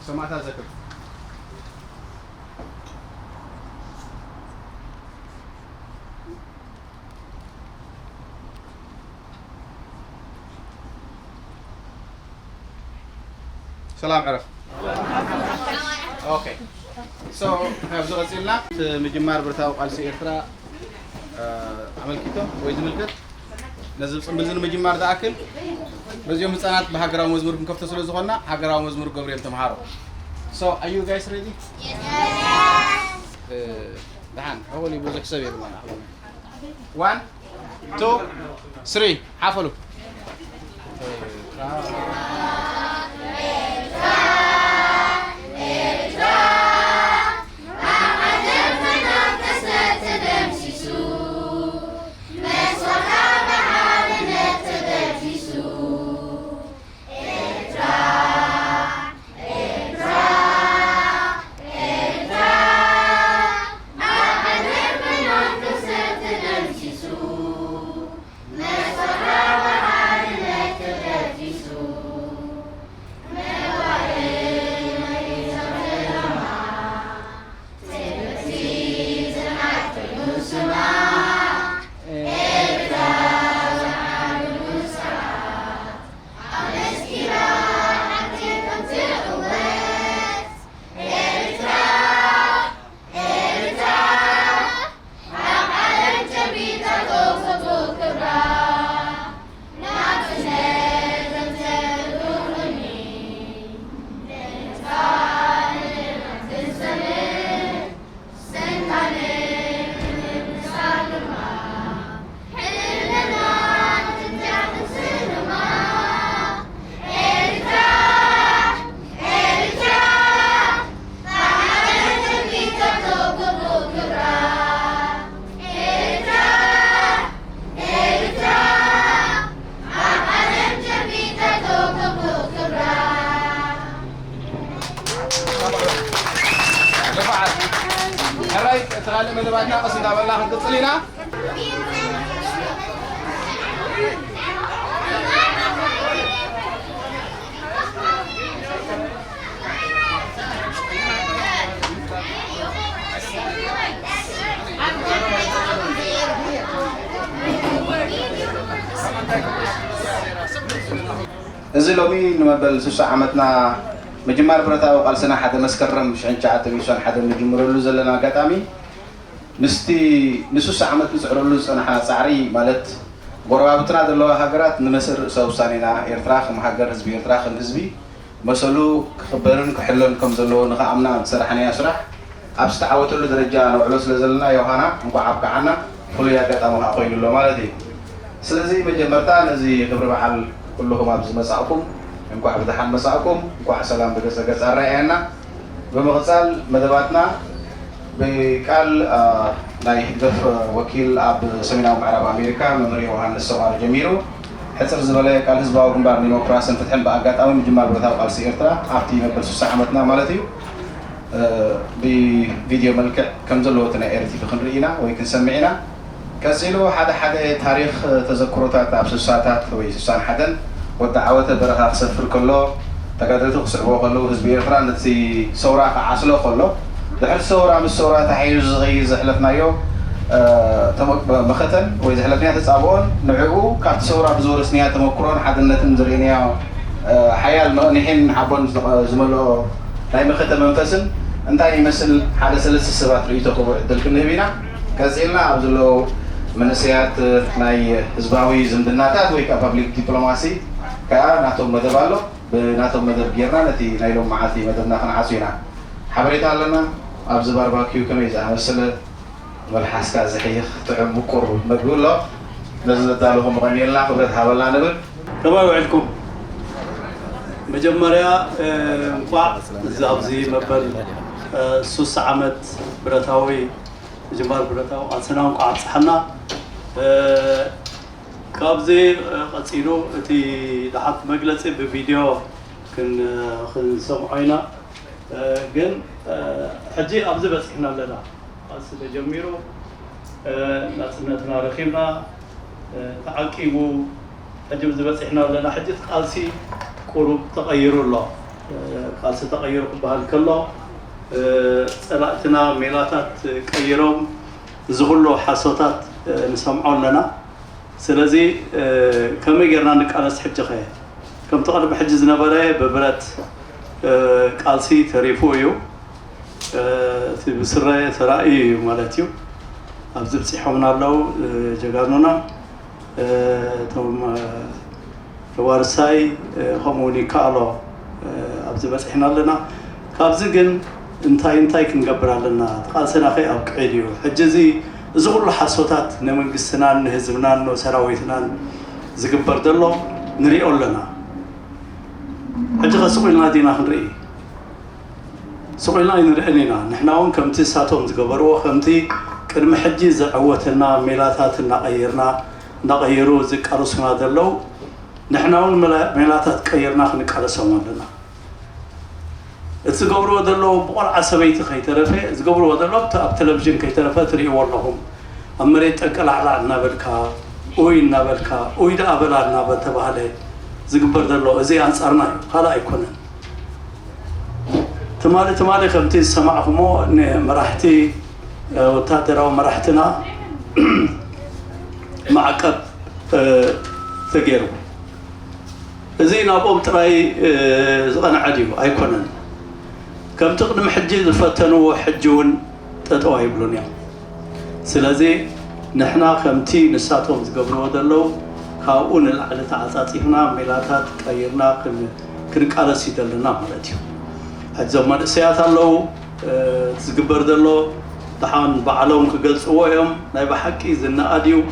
سمعتها ذكر سلام عرف اوكي سو هذا غسيلنا مجمار برتاو قال سيرترا عمل كيتو ويزملكت نزل صنبل زين مجمار ذا اكل بزيوم حصانات بهاغراو مزمور كنكفتو سلو زخونا هاغراو مزمور غبريل تمهارو So are you guys ready? Yes. دحان اول يبوزك سبير معنا 1 2 3 حفلوا تغالي مدباتنا قصد بالله نقصلينا إذا لومي نمبل سوسة عمتنا مجمار برتاو قال سنة حدا مسكرم شعن شعات بيسون حدا مجمر له زلنا قطامي نستي نسوس عمت نسعر له سنة سعري مالت غرابتنا دلوا هاجرات نمسر سوسانينا إرتراخ مهاجر حزبي إرتراخ الحزبي مسلو خبرن كحلون كم زلوا نخا أمنا سرحني أسرح أبست عوت له درجة وعلوس لزلنا يوهانا مقعب كعنا كلية قطام أقوين له مالتي سلزي مجمرتا نزي خبر محل كلهم أبز مساكم انكو عبدحان مساكم انكو سلام بقصة الرأينا بمغسال مدباتنا بقال ناي هدف وكيل أب سميناو معرب أمريكا ممري وهان السوار جميلو حسر زبالي قال هزباو قنبار ديمقراسي فتحن بأقات أو مجمال برتاو قال سيرترا عفتي مبل سوسا عمتنا مالتيو بفيديو ملكة كم زلوتنا إيرتي بخن رئينا ويكن سمعنا كسيلو حدا تاريخ تذكرات أبسوساتات ويسوسان حدن والدعوات برها سفر كله تقدروا تخسروا كله حزب إيرترا نتي ثورة عسلو كله دحر ثورة من الثورة تحيز غير زحلفنا يو مختن وإذا حلفنا تصابون نعقو كانت ثورة بزور سنيات تمكرون حدا نتم زرينيا حيال نحن حبون زملو لا مختن منفسن انتهي يمثل حدا سلس السبات ريتو كبر دلكن هبينا كازيلنا أبزلو منسيات ناي حزباوي زمدناتات ويكا بابليك ديبلوماسي كا ناتو مدبالو بناتو مدب غيرنا نتي نايلو معاتي مدبنا خنعسوينا حبريتا لنا ابز بارباكيو كميزا مسل والحاسكا زحيخ طعم بكر مقول له نزل دالهم غني الله خبرت حاولنا نبل كما وعدكم مجمريا انقع زابزي مبل سوس عمت برتاوي جمال برتاو أصلاً قاعد صحنا كابزي قصيرو تي لحد مجلسي بفيديو كن سمعينا جن حجي أبزي بس إحنا لنا أصل جميرو ناسنا رخيمنا تعقيبو حجي بس إحنا لنا حجي قاسي قروب تغيروا الله قال ستغيروا بهالكله صلاتنا ميلاتات قيرهم زغلو حسوتات نسمعوا لنا سلازي كما غيرنا نقالس حج خير كم تقدم حج زنبره ببرت قالسي تريفو يو بسراي ترائي مالتيو ابز بصيحونا لو جغانونا توم وارساي هموني كالو ابز بصيحنا لنا كابز جن انتاي كنقبر لنا قالسنا خي اب قيديو حجزي زغل حسوتات نمنقسنا نهزبنا نو سراويتنا زغبر دلو نريو لنا حج سوقنا دينا خنري سوقنا نرئنينا نحنا وين كمتي ساتهم زغبروا خمتي قدم حجي زعوتنا ميلاتاتنا غيرنا نغيرو زقرسنا دلو نحنا وين ميلاتات قيرنا خنقرسوا لنا اتزغبروا دلو بقول عصبيت خيترفه زغبروا دلو اب تلفزيون كيترفه تريو والله امريت اقلعلا نابلكا اوي نابلكا اوي دا ابلالنا بتباله زغبر دلو ازي انصارنا خلا يكونن تمالي خمتي سمعكمو مراحتي وتادراو مراحتنا معقب تغيروا ازي نابوم تراي زغنا عديو ايكونن كم تقدم حجي الفتنوا حجون تطوى يبلون يوم سلازي نحنا خمتي نساتهم زقبروا دلو كاون العلى تعاطينا ميلاتات قيرنا كنقال سيدلنا مالتي حجز ما سيات الله زقبر دلو دحان بعلوم كغلصوا يوم ناي بحقي زنا اديو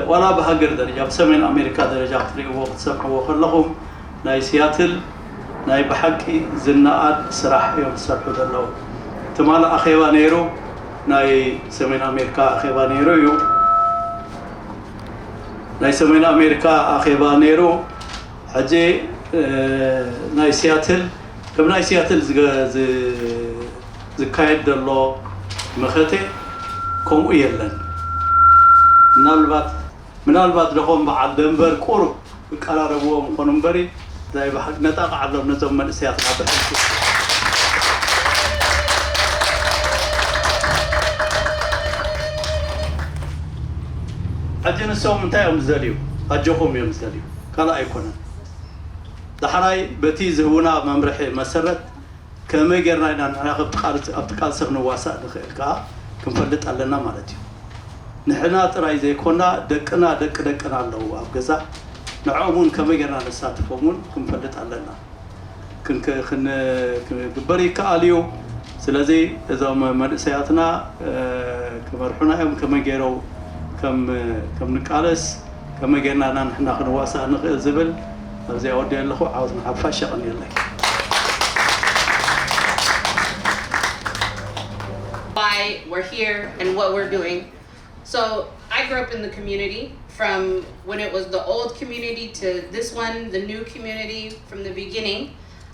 ولا بهاجر درجه بسمين امريكا درجه تريو تسمعوا خلهم ناي سياتل ناي بحقي زناء سراح يوم سرحوا دلو تمال اخيبا نيرو ناي سمين امريكا اخيبا نيرو يو ناي سمين امريكا اخيبا نيرو حجي ناي سياتل كم ناي سياتل زكايد دلو مختي كوم يلن منالبات لهم بعد دنبر قرب قراربوهم خنبري زي بحق نطاق عدم نظم من سياسة بحق أجن السوم انتهى يوم زاليو أجوهم يوم زاليو كلا أيكونا دحراي بتي زهونا ممرحي مسرت كما يقرنا إن ناخذ أبتقال سغنو واسع دخل كا كنفلت علينا مالتي نحنا تراي زي كنا دقنا لو أبجزا نعومون كما يقرنا نساتفهمون كنفلت علينا كن بري كاليو سلازي إذا ما سياتنا كمرحنا يوم كما يقروا كم نقالس كما يقرنا نحنا خن واسع نزبل زي أودي الله عاوزنا عفاشة قني الله. Why we're here and what we're doing. So I grew up in the community from when it was the old community to this one, the new community from the beginning.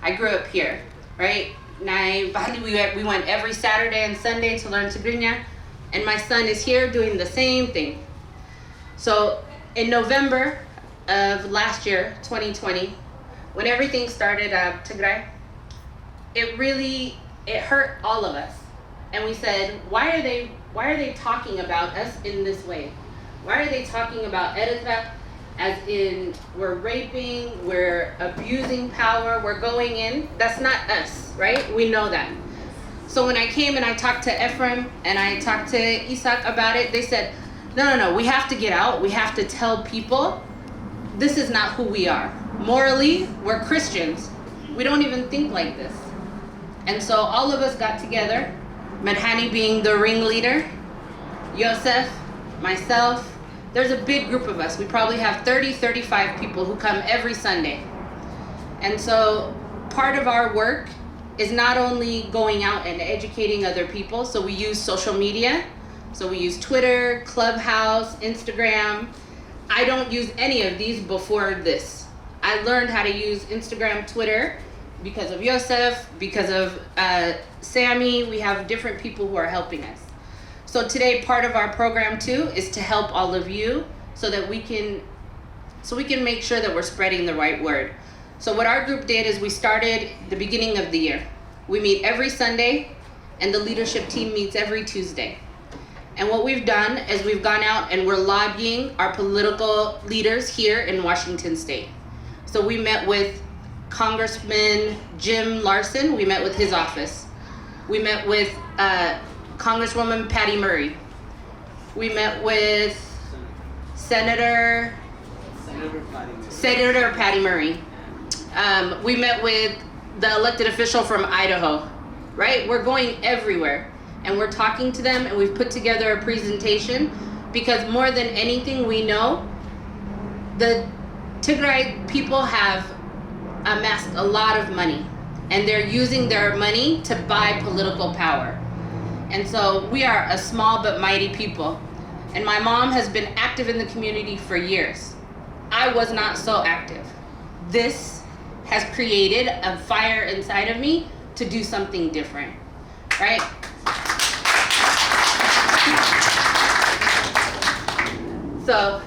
I grew up here, right? We went every Saturday and Sunday to learn Tigrinya, and my son is here doing the same thing. So in November of last year, 2020, when everything started Tigray, it hurt all of us. And we said, why are they talking about us in this way? Why are they talking about Eritrea as in we're raping, we're abusing power, we're going in? That's not us, right? We know that. So when I came and I talked to Ephraim and I talked to Isaac about it, they said, no, we have to get out. We have to tell people this is not who we are. Morally, we're Christians. We don't even think like this. And so all of us got together, Medhani being the ringleader, Yosef, myself. There's a big group of us. We probably have 35 people who come every Sunday. And so part of our work is not only going out and educating other people, so we use social media. So we use Twitter, Clubhouse, Instagram. I don't use any of these before this. I learned how to use Instagram, Twitter, because of Yosef, because of Sammy. We have different people who are helping us. So today, part of our program too is to help all of you so that we can make sure that we're spreading the right word. So what our group did is we started the beginning of the year. We meet every Sunday, and the leadership team meets every Tuesday. And what we've done is we've gone out and we're lobbying our political leaders here in Washington State. So we met with Congressman Jim Larson. We met with his office. We met with Congresswoman Patty Murray. We met with Senator Patty Murray. We met with the elected official from Idaho, right? We're going everywhere and we're talking to them, and we've put together a presentation because more than anything we know the Tigray people have amassed a lot of money and they're using their money to buy political power. And so we are a small but mighty people. And my mom has been active in the community for years. I was not so active. This has created a fire inside of me to do something different, right? So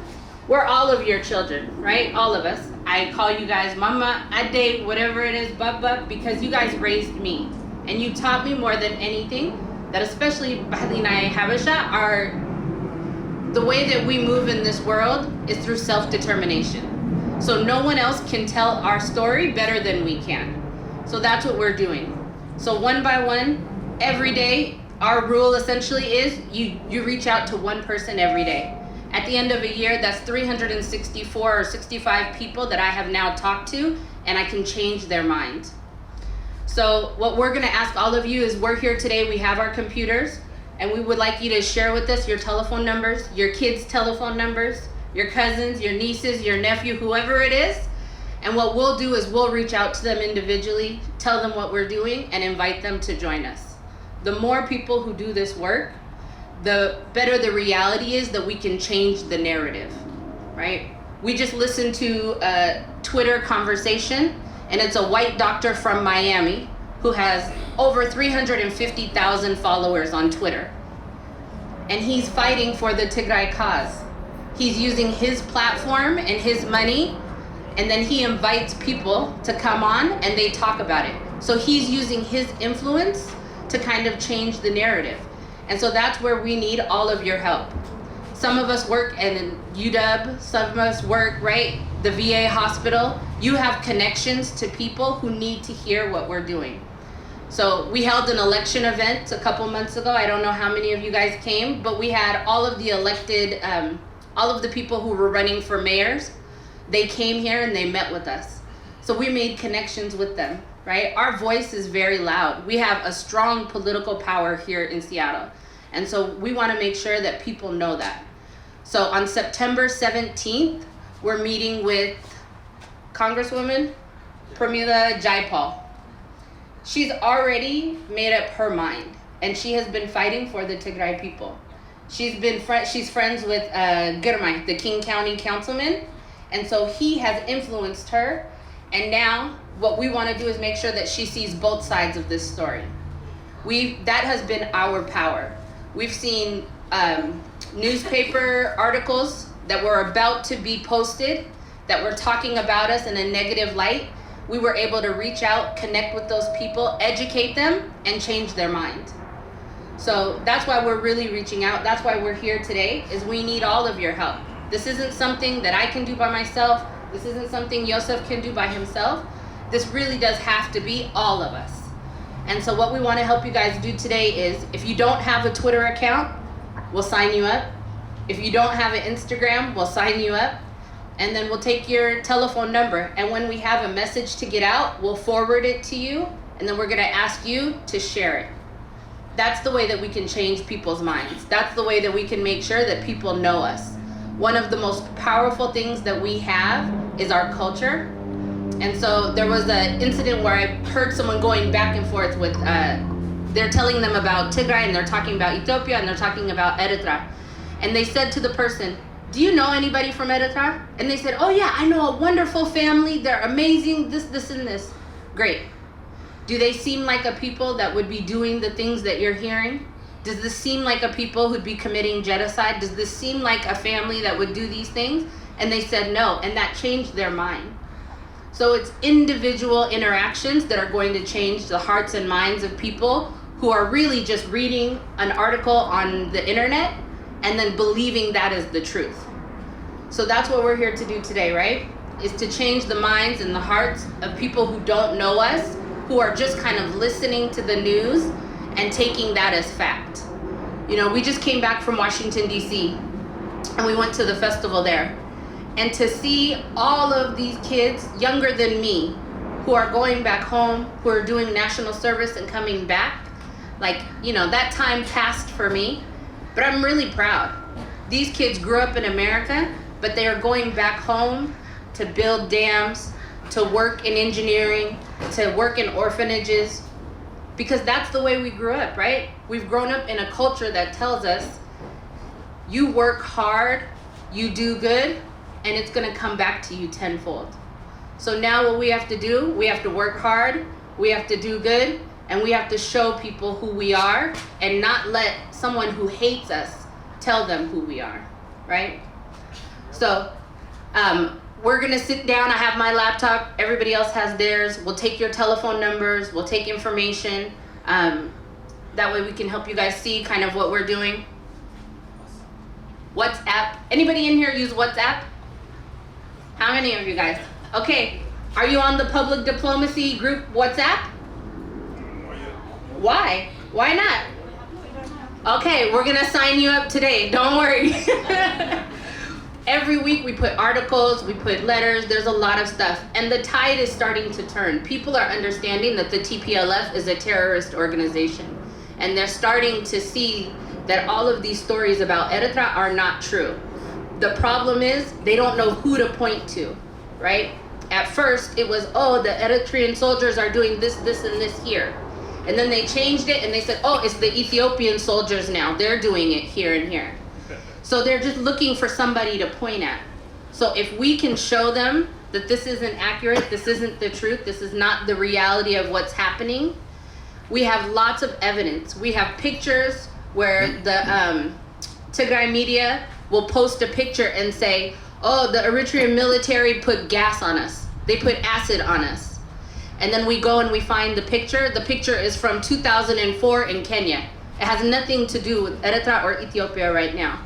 we're all of your children, right? All of us. I call you guys mama, ade, whatever it is, baba, because you guys raised me. And you taught me more than anything that especially Bahdinai Habasha are the way that we move in this world is through self-determination. So no one else can tell our story better than we can. So that's what we're doing. So one by one, every day, our rule essentially is you reach out to one person every day. At the end of a year, that's 364 or 65 people that I have now talked to, and I can change their mind. So what we're gonna ask all of you is we're here today, we have our computers, and we would like you to share with us your telephone numbers, your kids' telephone numbers, your cousins, your nieces, your nephew, whoever it is. And what we'll do is we'll reach out to them individually, tell them what we're doing, and invite them to join us. The more people who do this work, the better the reality is that we can change the narrative, right? We just listened to a Twitter conversation, and it's a white doctor from Miami who has over 350,000 followers on Twitter. And he's fighting for the Tigray cause. He's using his platform and his money, and then he invites people to come on and they talk about it. So he's using his influence to kind of change the narrative. And so that's where we need all of your help. Some of us work in UW, some of us work, right, the VA hospital. You have connections to people who need to hear what we're doing. So we held an election event a couple months ago. I don't know how many of you guys came, but we had all of the elected, all of the people who were running for mayors. They came here and they met with us. So we made connections with them, right? Our voice is very loud. We have a strong political power here in Seattle. And so we want to make sure that people know that. So on September 17th, we're meeting with Congresswoman Pramila Jaipal. She's already made up her mind, and she has been fighting for the Tigray people. She's friends with Girmay, the King County councilman, and so he has influenced her. And now what we want to do is make sure that she sees both sides of this story. That has been our power. We've seen newspaper articles that were about to be posted that were talking about us in a negative light. We were able to reach out, connect with those people, educate them, and change their mind. So that's why we're really reaching out. That's why we're here today, is we need all of your help. This isn't something that I can do by myself. This isn't something Yosef can do by himself. This really does have to be all of us. And so what we want to help you guys do today is, if you don't have a Twitter account, we'll sign you up. If you don't have an Instagram, we'll sign you up. And then we'll take your telephone number. And when we have a message to get out, we'll forward it to you. And then we're going to ask you to share it. That's the way that we can change people's minds. That's the way that we can make sure that people know us. One of the most powerful things that we have is our culture. And so there was an incident where I heard someone going back and forth with, they're telling them about Tigray, and they're talking about Ethiopia, and they're talking about Eritrea. And they said to the person, "Do you know anybody from Eritrea?" And they said, "Oh yeah, I know a wonderful family. They're amazing, this, and this." Great. Do they seem like a people that would be doing the things that you're hearing? Does this seem like a people who'd be committing genocide? Does this seem like a family that would do these things? And they said no, and that changed their mind. So it's individual interactions that are going to change the hearts and minds of people who are really just reading an article on the internet and then believing that is the truth. So that's what we're here to do today, right? Is to change the minds and the hearts of people who don't know us, who are just kind of listening to the news and taking that as fact. You know, we just came back from Washington, D.C., and we went to the festival there. And to see all of these kids younger than me who are going back home, who are doing national service and coming back, like, you know, that time passed for me, but I'm really proud. These kids grew up in America, but they are going back home to build dams, to work in engineering, to work in orphanages, because that's the way we grew up, right? We've grown up in a culture that tells us, you work hard, you do good, and it's gonna come back to you tenfold. So now what we have to do, we have to work hard, we have to do good, and we have to show people who we are and not let someone who hates us tell them who we are, right? So we're gonna sit down, I have my laptop, everybody else has theirs, we'll take your telephone numbers, we'll take information, that way we can help you guys see kind of what we're doing. WhatsApp, anybody in here use WhatsApp? How many of you guys? Okay, are you on the public diplomacy group WhatsApp? Why? Why not? Okay, we're gonna sign you up today, don't worry. Every week we put articles, we put letters, there's a lot of stuff. And the tide is starting to turn. People are understanding that the TPLF is a terrorist organization. And they're starting to see that all of these stories about Eritrea are not true. The problem is they don't know who to point to, right? At first it was, oh, the Eritrean soldiers are doing this, this, and this here. And then they changed it and they said, oh, it's the Ethiopian soldiers now. They're doing it here and here. So they're just looking for somebody to point at. So if we can show them that this isn't accurate, this isn't the truth, this is not the reality of what's happening, we have lots of evidence. We have pictures where the Tigray media will post a picture and say, oh, the Eritrean military put gas on us. They put acid on us. And then we go and we find the picture. The picture is from 2004 in Kenya. It has nothing to do with Eritrea or Ethiopia right now,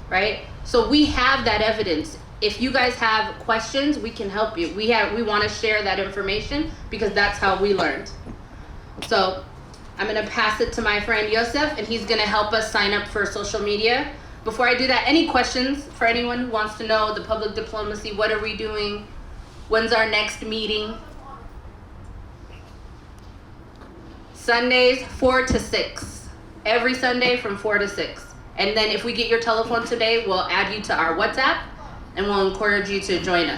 right? So we have that evidence. If you guys have questions, we can help you. We want to share that information because that's how we learned. So I'm gonna pass it to my friend Yosef, and he's gonna help us sign up for social media. Before I do that, any questions for anyone who wants to know the public diplomacy? What are we doing? When's our next meeting? Sundays, 4 to 6. Every Sunday from 4 to 6. And then if we get your telephone today, we'll add you to our WhatsApp, and we'll encourage you to join us.